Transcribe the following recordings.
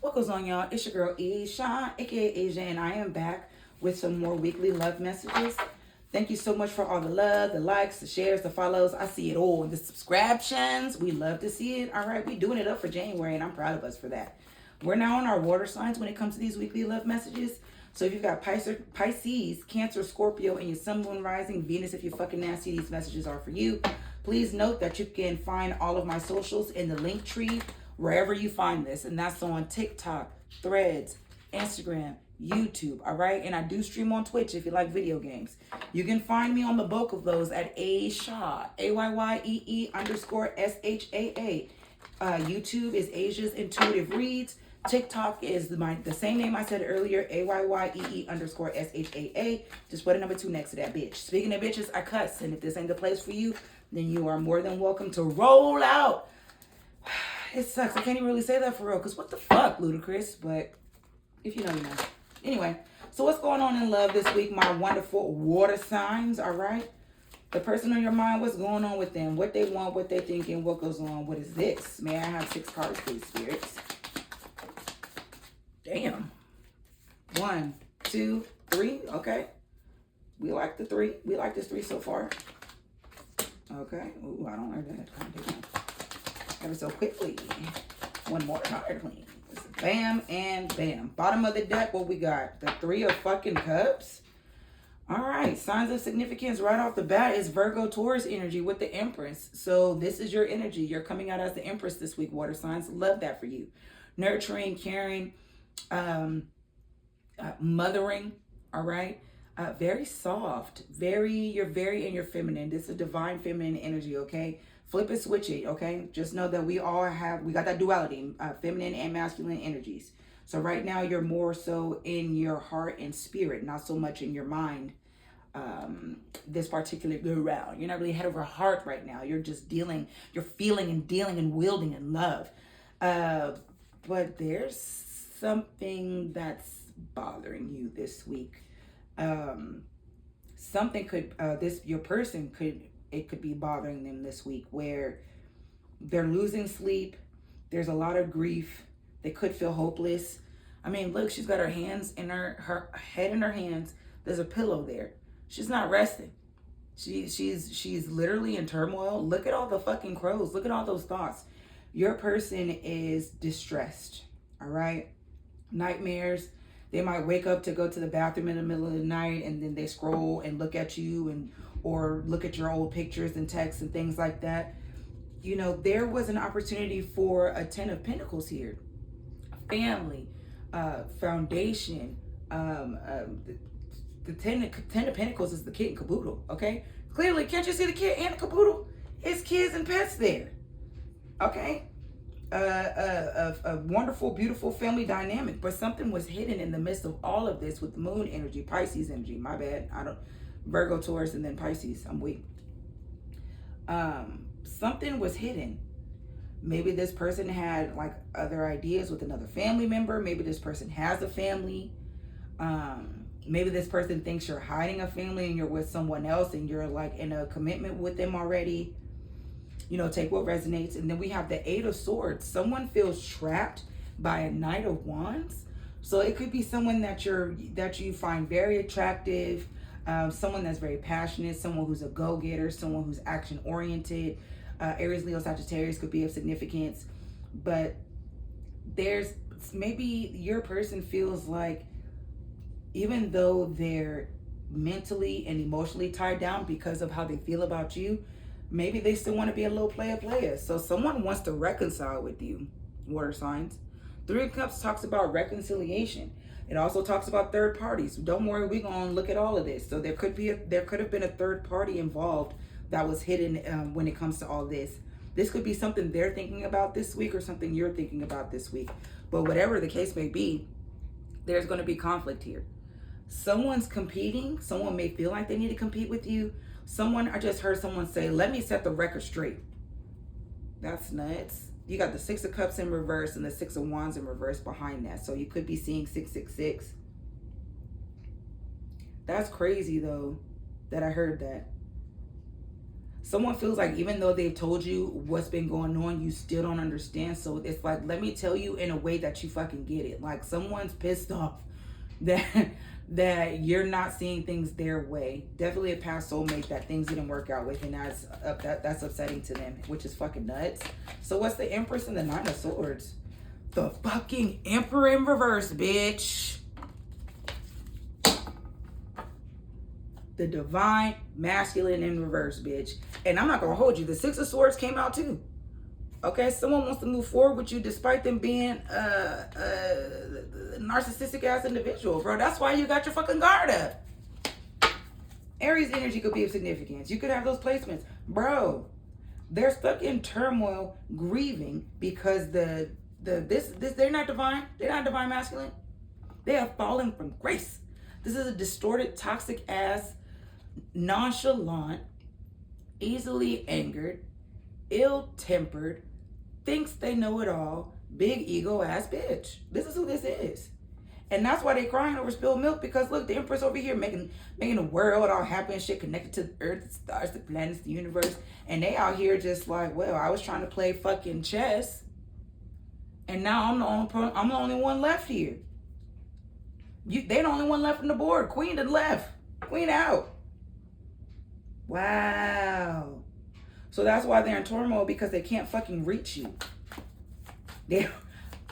What goes on, y'all? It's your girl, Isha, aka Asia, and I am back with some more weekly love messages. Thank you so much for all the love, the likes, the shares, the follows. I see it all. The subscriptions. We love to see it. All right, we doing it up for January, and I'm proud of us for that. We're now on our water signs when it comes to these weekly love messages. So if you've got Pisces, Cancer, Scorpio, and your Sun, Moon, Rising, Venus, if you're fucking nasty, these messages are for you. Please note that you can find all of my socials in the link tree wherever you find this, and that's on TikTok, Threads, Instagram, YouTube, all right? And I do stream on Twitch if you like video games. You can find me on the bulk of those at Ayshaa, AYYEE_SHAA. YouTube is Asia's Intuitive Reads. TikTok is the same name I said earlier, AYYEE_SHAA. Just put a number 2 next to that bitch. Speaking of bitches, I cuss, and if this ain't the place for you, then you are more than welcome to roll out. It sucks. I can't even really say that for real, because what the fuck, ludicrous? But if you know, you know. Anyway, so what's going on in love this week, my wonderful water signs, all right? The person on your mind, what's going on with them, what they want, what they thinking, what goes on, what is this? May I have 6 cards, please, spirits? Damn. 1, 2, 3, okay. We like the 3. We like this 3 so far. Okay. Ooh, I don't like that. Ever so quickly. 1 more card, please. Bam and bam. Bottom of the deck, what we got? The 3 of fucking cups. All right. Signs of significance right off the bat is Virgo Taurus energy with the Empress. So this is your energy. You're coming out as the Empress this week, water signs. Love that for you. Nurturing, caring, mothering. All right. Very soft. You're very in your feminine. This is divine feminine energy, okay? Flip it, switch it, okay? Just know that we got that duality, feminine and masculine energies. So right now you're more so in your heart and spirit, not so much in your mind this particular go round. You're not really head over heart right now. You're just you're feeling and dealing and wielding in love. But there's something that's bothering you this week. Something could, it could be bothering them this week where they're losing sleep. There's a lot of grief. They could feel hopeless. I mean, look, she's got her hands in her head in her hands. There's a pillow there. She's not resting. She's literally in turmoil. Look at all the fucking crows. Look at all those thoughts. Your person is distressed. All right. Nightmares. They might wake up to go to the bathroom in the middle of the night, and then they scroll and look at you or look at your old pictures and texts and things like that. You know, there was an opportunity for a 10 of Pentacles here. Family, foundation. The 10 of Pentacles is the kid and caboodle, okay? Clearly, can't you see the kid and the caboodle? It's kids and pets there, okay? A wonderful, beautiful family dynamic, but something was hidden in the midst of all of this with the moon energy, Pisces energy. My bad. Virgo, Taurus, and then Pisces. I'm weak. Something was hidden. Maybe this person had like other ideas with another family member. Maybe this person has a family. Maybe this person thinks you're hiding a family and you're with someone else and you're like in a commitment with them already. You know, take what resonates. And then we have the 8 of Swords. Someone feels trapped by a Knight of Wands. So it could be someone that you find very attractive, someone that's very passionate, someone who's a go-getter, someone who's action-oriented. Aries, Leo, Sagittarius could be of significance. But there's maybe your person feels like even though they're mentally and emotionally tied down because of how they feel about you, maybe they still want to be a little player. So someone wants to reconcile with you, water signs. 3 of Cups talks about reconciliation. It also talks about third parties. Don't worry, we're going to look at all of this. So there could have been a third party involved that was hidden when it comes to all this. This could be something they're thinking about this week or something you're thinking about this week. But whatever the case may be, there's going to be conflict here. Someone's competing. Someone may feel like they need to compete with you. I just heard someone say, let me set the record straight. That's nuts. You got the 6 of Cups in reverse and the 6 of Wands in reverse behind that. So you could be seeing 666. That's crazy though, that I heard that. Someone feels like even though they've told you what's been going on, you still don't understand. So it's like, let me tell you in a way that you fucking get it. Like someone's pissed off that that you're not seeing things their way. Definitely a past soulmate that things didn't work out with, and that's upsetting to them, which is fucking nuts. So what's the Empress and the Nine of Swords? The fucking Emperor in reverse, bitch. The divine masculine in reverse, bitch. And I'm not gonna hold you. The Six of Swords came out too. Okay, someone wants to move forward with you despite them being a narcissistic ass individual, bro. That's why you got your fucking guard up. Aries energy could be of significance. You could have those placements, bro. They're stuck in turmoil, grieving because they're not divine. They're not divine masculine. They have fallen from grace. This is a distorted, toxic ass, nonchalant, easily angered, ill-tempered, thinks they know it all, big ego ass bitch. This is who this is. And that's why they crying over spilled milk, because look, the Empress over here making the world all happy and shit, connected to the earth, the stars, the planets, the universe. And they out here just like, well, I was trying to play fucking chess, and now I'm the only one left here. They the only one left on the board. Queen to the left. Queen out. Wow. So that's why they're in turmoil, because they can't fucking reach you.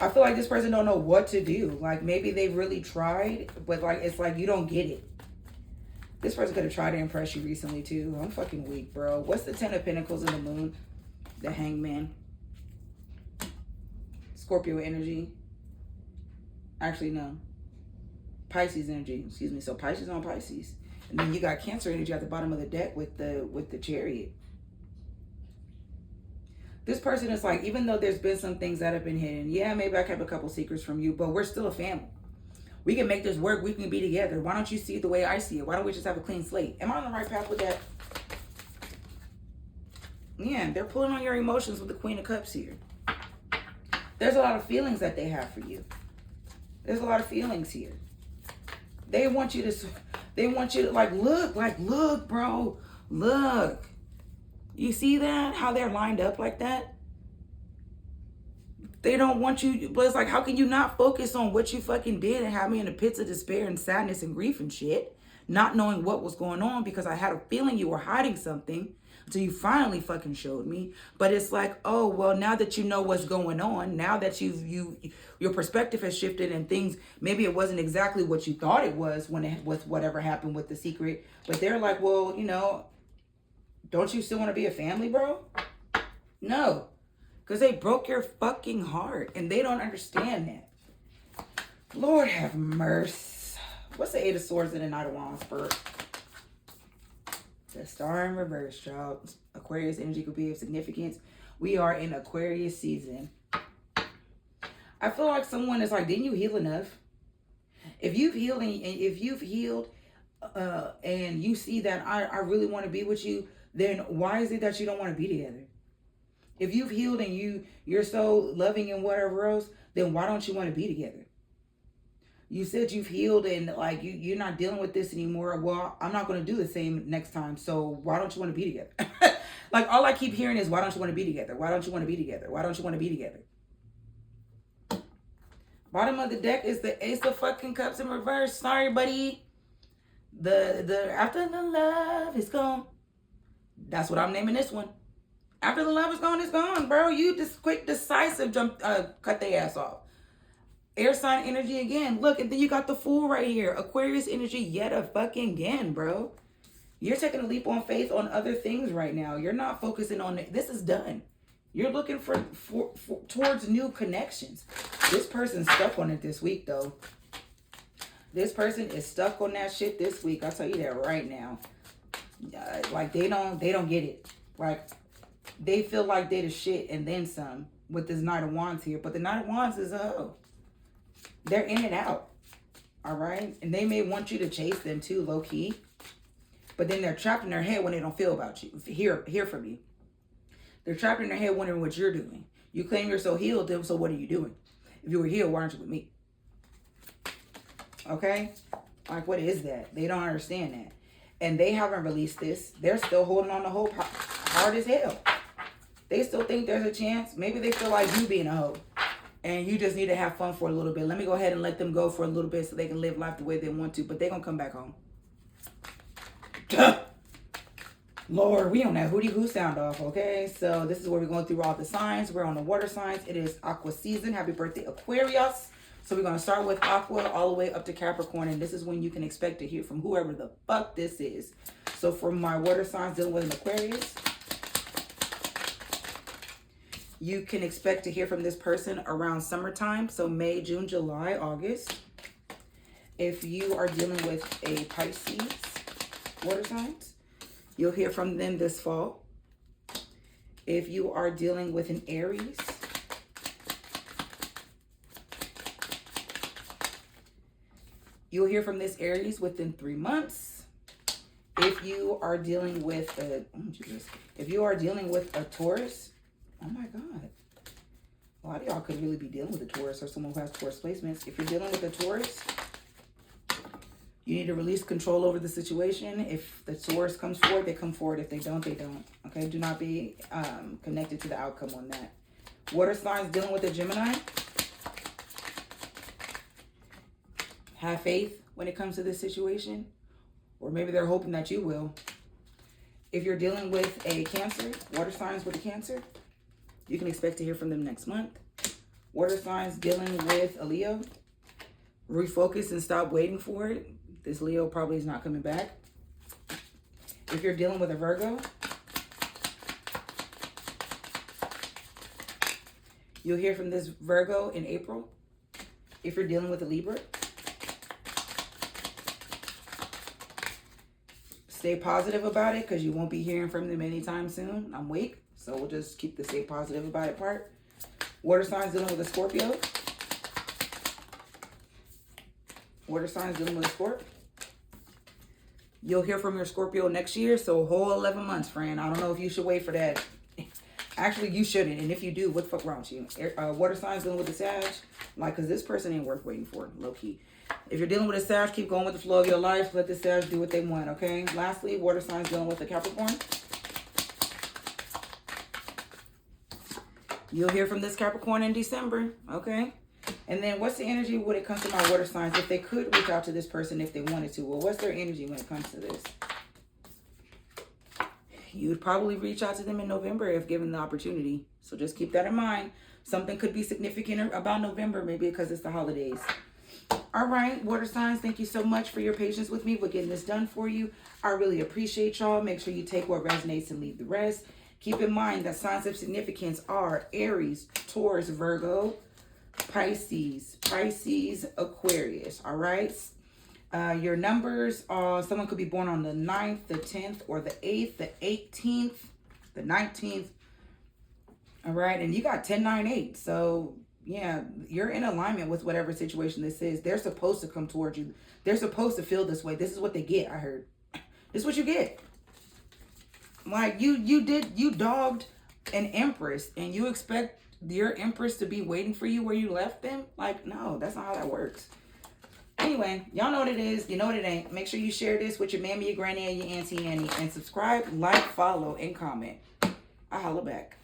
I feel like this person don't know what to do. Like maybe they really tried, but like it's like you don't get it. This person could have tried to impress you recently too. I'm fucking weak, bro. What's the Ten of Pentacles in the Moon? The Hangman. Scorpio energy. Actually, no. Pisces energy. Excuse me. So Pisces on Pisces. And then you got Cancer energy at the bottom of the deck with the Chariot. This person is like, even though there's been some things that have been hidden, yeah, maybe I kept a couple secrets from you, but we're still a family. We can make this work. We can be together. Why don't you see it the way I see it? Why don't we just have a clean slate? Am I on the right path with that? Yeah, they're pulling on your emotions with the Queen of Cups here. There's a lot of feelings that they have for you. There's a lot of feelings here. They want you to like, look, bro, look. You see that? How they're lined up like that? They don't want you, but it's like, how can you not focus on what you fucking did and have me in the pits of despair and sadness and grief and shit, not knowing what was going on, because I had a feeling you were hiding something until you finally fucking showed me. But it's like, oh, well, now that you know what's going on, now that your perspective has shifted and things, maybe it wasn't exactly what you thought it was with whatever happened with the secret, but they're like, well, you know, don't you still want to be a family, bro? No. Because they broke your fucking heart. And they don't understand that. Lord have mercy. What's the Eight of Swords and the Knight of Wands for? The Star in reverse, y'all. Aquarius energy could be of significance. We are in Aquarius season. I feel like someone is like, didn't you heal enough? If you've healed and you see that I really want to be with you, then why is it that you don't want to be together? If you've healed and you're so loving and whatever else, then why don't you want to be together? You said you've healed and like you're not dealing with this anymore. Well, I'm not going to do the same next time. So why don't you want to be together? Like all I keep hearing is, why don't you want to be together? Why don't you want to be together? Why don't you want to be together? Bottom of the deck is the Ace of fucking Cups in reverse. Sorry, buddy. The after the love is gone. That's what I'm naming this one. After the love is gone, it's gone, bro. You just quick, decisive cut their ass off. Air sign energy again. Look, and then you got the Fool right here. Aquarius energy yet a fucking again, bro. You're taking a leap on faith on other things right now. You're not focusing on it. This is done. You're looking for towards new connections. This person's stuck on it this week, though. This person is stuck on that shit this week. I'll tell you that right now. Like they don't get it. Like they feel like they the shit and then some with this Knight of Wands here. But the Knight of Wands is a hoe. They're in and out. All right? And they may want you to chase them too, low key. But then they're trapped in their head when they don't feel about you. Hear from you. They're trapped in their head wondering what you're doing. You claim you're so healed, so what are you doing? If you were healed, why aren't you with me? Okay? Like, what is that? They don't understand that. And they haven't released this. They're still holding on to hope. hard as hell. They still think there's a chance. Maybe they feel like you being a hoe. And you just need to have fun for a little bit. Let me go ahead and let them go for a little bit so they can live life the way they want to. But they're going to come back home. Lord, we on that hootie hoo sound off, okay? So this is where we're going through all the signs. We're on the water signs. It is Aqua season. Happy birthday, Aquarius. So we're going to start with Aqua all the way up to Capricorn. And this is when you can expect to hear from whoever the fuck this is. So for my water signs dealing with an Aquarius, you can expect to hear from this person around summertime. So May, June, July, August. If you are dealing with a Pisces water signs, you'll hear from them this fall. If you are dealing with an Aries, you'll hear from this Aries within 3 months. If you are dealing with a, if you are dealing with a Taurus, oh my God. A lot of y'all could really be dealing with a Taurus or someone who has Taurus placements. If you're dealing with a Taurus, you need to release control over the situation. If the Taurus comes forward, they come forward. If they don't, they don't. Okay, do not be connected to the outcome on that. Water signs dealing with a Gemini. Have faith when it comes to this situation. Or maybe they're hoping that you will. If you're dealing with a Cancer, water signs with a Cancer, you can expect to hear from them next month. Water signs dealing with a Leo, refocus and stop waiting for it. This Leo probably is not coming back. If you're dealing with a Virgo, you'll hear from this Virgo in April. If you're dealing with a Libra, stay positive about it because you won't be hearing from them anytime soon. I'm weak, so we'll just keep the stay positive about it part. Water signs dealing with a Scorpio. Water signs dealing with a Scorpio. You'll hear from your Scorpio next year, so a whole 11 months, friend. I don't know if you should wait for that. Actually, you shouldn't, and if you do, what the fuck wrong with you? Water signs dealing with the Sag, like, because this person ain't worth waiting for, low-key. If you're dealing with a Sag, keep going with the flow of your life. Let the Sag do what they want, okay? Lastly, water signs dealing with the Capricorn. You'll hear from this Capricorn in December, okay? And then what's the energy when it comes to my water signs? If they could reach out to this person if they wanted to, well, what's their energy when it comes to this? You would probably reach out to them in November if given the opportunity. So just keep that in mind. Something could be significant about November, maybe because it's the holidays. All right, water signs, thank you so much for your patience with me. We're getting this done for you. I really appreciate y'all. Make sure you take what resonates and leave the rest. Keep in mind that signs of significance are Aries, Taurus, Virgo, Pisces, Aquarius, all right? Your numbers are, someone could be born on the 9th, the 10th, or the 8th, the 18th, the 19th, all right? And you got 10, 9, 8, so yeah, you're in alignment with whatever situation this is. They're supposed to come towards you. They're supposed to feel this way. This is what they get, I heard. This is what you get. Like, you dogged an Empress, and you expect your Empress to be waiting for you where you left them? Like, no, that's not how that works. Anyway, y'all know what it is. You know what it ain't. Make sure you share this with your mammy, your granny, and your auntie Annie. And subscribe, like, follow, and comment. I holla back.